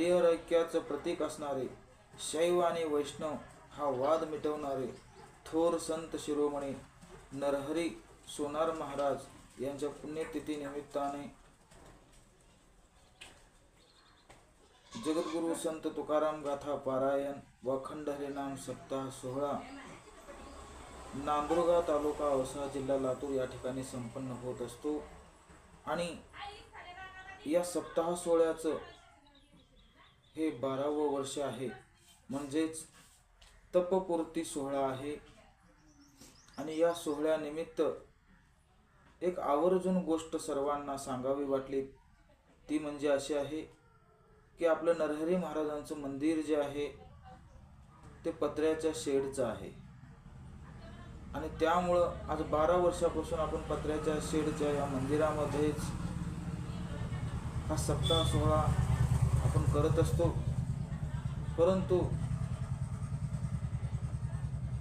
हरिहर ऐक्याचं प्रतीक असणारे शैव आणि वैष्णव हा वाद मिटवणारे थोर संत शिरोमणी नरहरी सोनार महाराज यांच्या पुण्यतिथी निमित्ताने जगद्गुरु संत तुकाराम गाथा पारायण व अखंड हरिनाम सप्ताह सोहळा नांदुरगाव तालुका औसा जिल्हा लातूर या ठिकाणी संपन्न होत असतो। आणि या सप्ताह सोहळ्याचं हे 12वं वर्ष आहे, म्हणजेच तपपूर्ती सोहळा आहे। आणि या सोहळ्यानिमित्त एक आवर्जून गोष्ट सर्वांना सांगावी वाटली, ती म्हणजे अशी आहे की आपलं नरहरी महाराजांचं मंदिर जे आहे ते पत्र्याच्या शेडचं आहे। आणि त्यामुळं आज 12 वर्षापासून आपण पत्र्याच्या शेडच्या या मंदिरामध्येच हा सप्ताह सोहळा आपण करत असतो। परंतु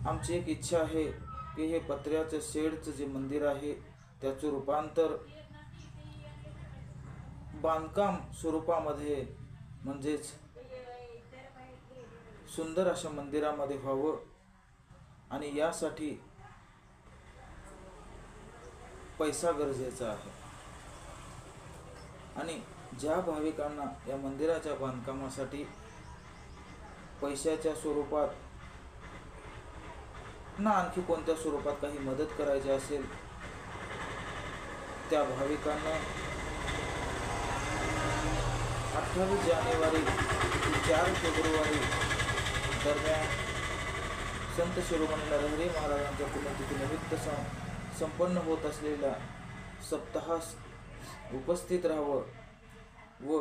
आमची एक इच्छा आहे की हे पत्र्याच्या शेडचं जे मंदिर आहे त्याचं रूपांतर बांधकाम स्वरूपामध्ये, म्हणजेच सुंदर अशा मंदिरामध्ये व्हावं। आणि यासाठी पैसा गरजेचा आहे। आणि ज्या भाविकांना या मंदिराच्या बांधकामासाठी पैशाच्या स्वरूपात ना आणखी कोणत्या स्वरूपात काही मदत करायची असेल, त्या भाविकांना 28 जानेवारी ते 4 फेब्रुवारी दरम्यान संत शिरोमणी नरहरी महाराजांच्या पुण्यतिथीनिमित्त संपन्न होत असलेल्या सप्ताहास उपस्थित राहावं व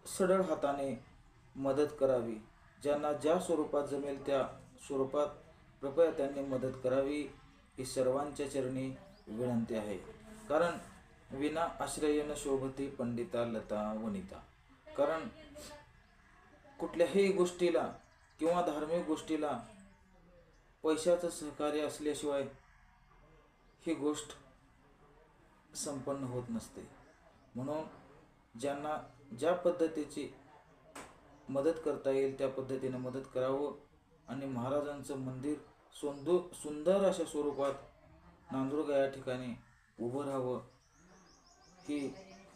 सढळ हाताने मदत करावी। ज्यांना ज्या स्वरूपात जमेल त्या स्वरूपात कृपया त्यांनी मदत करावी ही सर्वांच्या चरणी विनंती आहे। कारण विना आश्रयेन शोभती पंडिता लता वनिता। कारण कुठल्याही गोष्टीला किंवा धार्मिक गोष्टीला पैशाचं सहकार्य असल्याशिवाय ही गोष्ट संपन्न होत नसते। म्हणून ज्यांना ज्या पद्धतीची मदत करता येईल त्या पद्धतीने मदत करावं आणि महाराजांचं मंदिर सुंदर अशा स्वरूपात नांदुरगाव या ठिकाणी उभं राहावं ही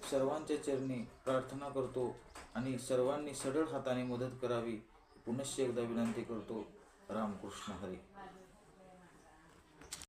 सर्वांच्या चरणी प्रार्थना करतो। आणि सर्वांनी सढळ हाताने मदत करावी पुनश्च एकदा विनंती करतो। रामकृष्ण हरी।